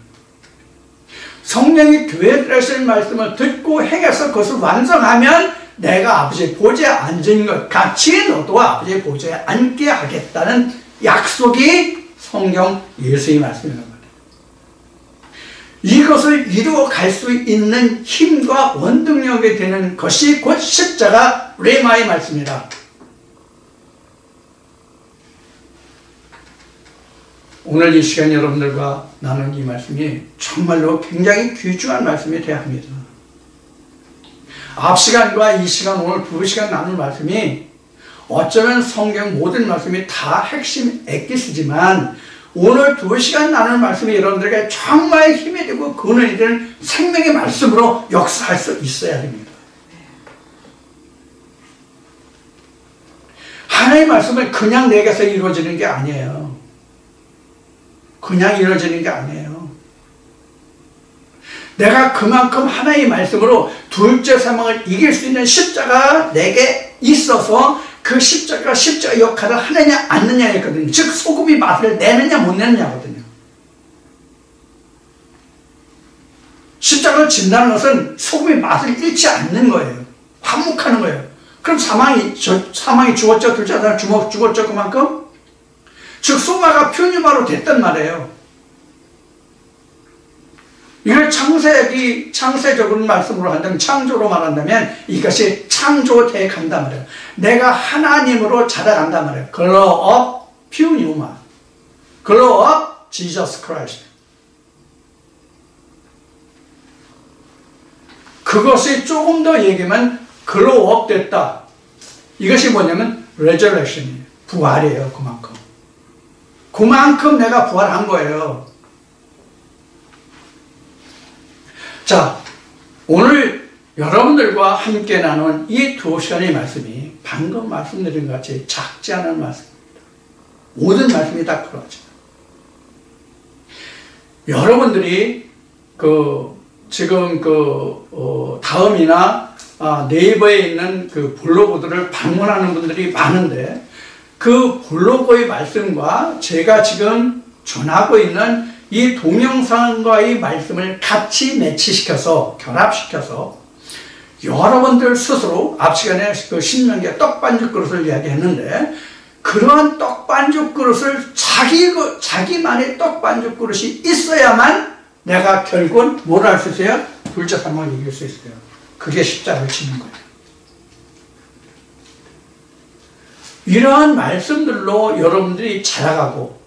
Speaker 1: 성령이 교회에 들어가시는 말씀을 듣고 행해서 그것을 완성하면 내가 아버지의 보좌에 앉은 것 같이 너도 아버지의 보좌에 앉게 하겠다는 약속이 성경 예수의 말씀이란 말이에요. 이것을 이루어 갈 수 있는 힘과 원동력이 되는 것이 곧 십자가 레마의 말씀이다. 오늘 이 시간 여러분들과 나눈 이 말씀이 정말로 굉장히 귀중한 말씀이 되어야 합니다. 앞 시간과 이 시간, 오늘 2시간 나눌 말씀이 어쩌면 성경 모든 말씀이 다 핵심 엑기스지만 오늘 2시간 나눌 말씀이 여러분들에게 정말 힘이 되고 근원이 되는 생명의 말씀으로 역사할 수 있어야 됩니다. 하나님의 말씀은 그냥 내게서 이루어지는 게 아니에요. 그냥 이루어지는 게 아니에요. 내가 그만큼 하나님의 말씀으로 둘째 사망을 이길 수 있는 십자가 내게 있어서 그 십자가 역할을 하느냐 안 느냐였거든요. 즉 소금이 맛을 내느냐 못 내느냐거든요. 십자가를 진다는 것은 소금이 맛을 잃지 않는 거예요. 반복하는 거예요. 그럼 사망이 죽었죠. 둘째 사망이 죽었죠. 그만큼. 즉 소마가 퓨니마로 됐단 말이에요. 이걸 창세적으로 말씀으로 한다면, 창조로 말한다면 이것이 창조되어 간단 말이에요. 내가 하나님으로 자라간단 말이에요. Grow up pneuma. Grow up Jesus Christ. 그것이 조금 더 얘기하면 grow up 됐다. 이것이 뭐냐면 resurrection이에요. 부활이에요. 그만큼. 그만큼 내가 부활한 거예요. 자, 오늘 여러분들과 함께 나눈 이 2시간의 말씀이 방금 말씀드린 것 같이 작지 않은 말씀입니다. 모든 말씀이 다 그러죠. 여러분들이 지금 다음이나 네이버에 있는 그 블로그들을 방문하는 분들이 많은데, 그 블로그의 말씀과 제가 지금 전하고 있는 이 동영상과의 말씀을 같이 매치시켜서, 결합시켜서 여러분들 스스로, 앞 시간에 그 신명기의 떡반죽 그릇을 이야기했는데, 그러한 떡반죽 그릇을 자기만의 떡반죽 그릇이 있어야만 내가 결국은 뭘 할 수 있어요? 둘째 사망을 이길 수 있어요. 그게 십자가를 지는 거예요. 이러한 말씀들로 여러분들이 자라가고,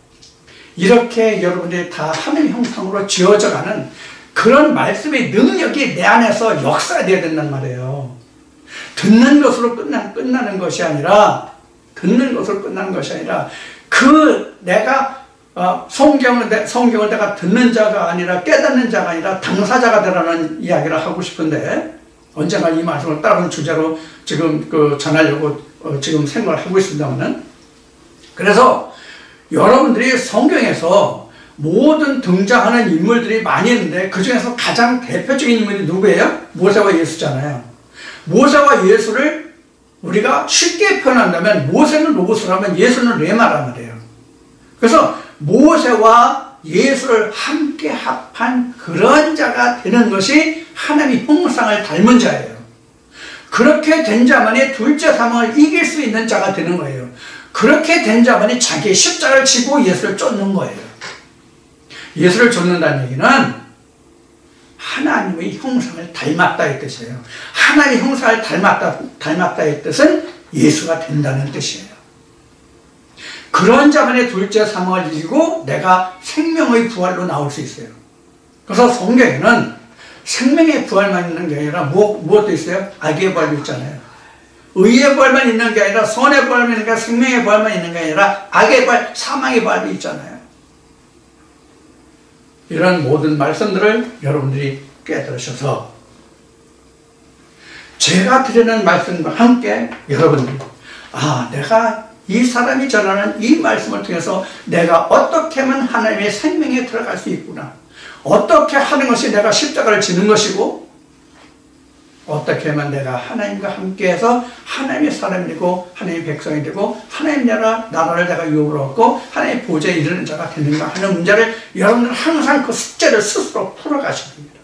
Speaker 1: 이렇게 여러분들이 다 하나님의 형상으로 지어져가는 그런 말씀의 능력이 내 안에서 역사되어야 된단 말이에요. 듣는 것으로 끝나는 것이 아니라, 내가 성경을 내가 듣는 자가 아니라 깨닫는 자가 아니라 당사자가 되라는 이야기를 하고 싶은데, 언젠가 이 말씀을 다른 주제로 지금 전하려고 지금 생각을 하고 있습니다만은, 그래서 여러분들이 성경에서 모든 등장하는 인물들이 많이 있는데, 그 중에서 가장 대표적인 인물이 누구예요? 모세와 예수잖아요. 모세와 예수를 우리가 쉽게 표현한다면, 모세는 로고스라면 예수는 레마란 말이에요. 그래서 모세와 예수를 함께 합한 그런 자가 되는 것이 하나님의 형상을 닮은 자예요. 그렇게 된 자만이 둘째 사망을 이길 수 있는 자가 되는 거예요. 그렇게 된 자만이 자기의 십자가를 지고 예수를 쫓는 거예요. 예수를 쫓는다는 얘기는 하나님의 형상을 닮았다의 뜻이에요. 하나님의 형상을 닮았다의 뜻은 예수가 된다는 뜻이에요. 그런 자만의 둘째 사망을 이기고 내가 생명의 부활로 나올 수 있어요. 그래서 성경에는 생명의 부활만 있는 게 아니라 무엇도 있어요? 악의 부활도 있잖아요. 의의 부활만 있는 게 아니라 선의 부활만 있는 게 아니라 생명의 부활만 있는 게 아니라 악의 부활, 사망의 부활도 있잖아요. 이런 모든 말씀들을 여러분들이 깨달으셔서 제가 드리는 말씀과 함께 여러분들이 내가 이 사람이 전하는 이 말씀을 통해서 내가 어떻게 하면 하나님의 생명에 들어갈 수 있구나, 어떻게 하는 것이 내가 십자가를 지는 것이고, 어떻게 하면 내가 하나님과 함께해서 하나님의 사람이 되고 하나님의 백성이 되고 하나님 나라를 내가 유업으로 얻고 하나님의 보좌에 이르는 자가 되는가 하는 문제를 여러분들은 항상 그 숙제를 스스로 풀어가셔야 됩니다.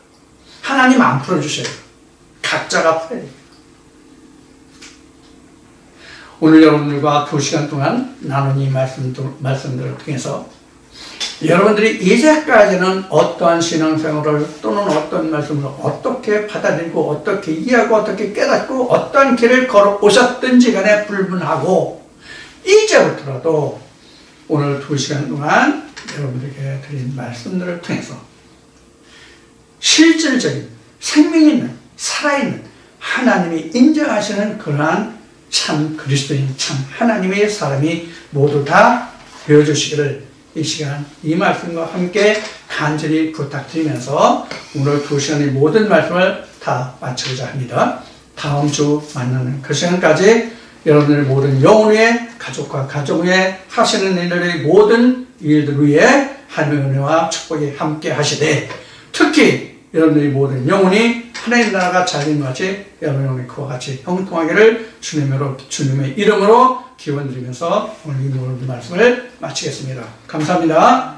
Speaker 1: 하나님 안 풀어주셔요. 각자가 풀어야 됩니다. 오늘 여러분들과 2시간 동안 나눈 이 말씀들을 통해서 여러분들이 이제까지는 어떠한 신앙생활을 또는 어떤 말씀을 어떻게 받아들이고 어떻게 이해하고 어떻게 깨닫고 어떤 길을 걸어오셨든지 간에 불문하고, 이제부터라도 오늘 2시간 동안 여러분들에게 드린 말씀들을 통해서 실질적인 생명 있는 살아있는 하나님이 인정하시는 그러한 참 그리스도인, 참 하나님의 사람이 모두 다 되어주시기를 이 시간 이 말씀과 함께 간절히 부탁드리면서 오늘 2시간의 모든 말씀을 다 마치고자 합니다. 다음 주 만나는 그 시간까지 여러분들의 모든 영혼 위에, 가족과 가정 위에 하시는 일들의 모든 일들 위에 하나님의 은혜와 축복이 함께 하시되, 특히 여러분들의 모든 영혼이 하나님 나라가 잘된 것 같이 여러분의 그와 같이 형통하기를 주님의 이름으로 기원드리면서 오늘 이 모든 말씀을 마치겠습니다. 감사합니다.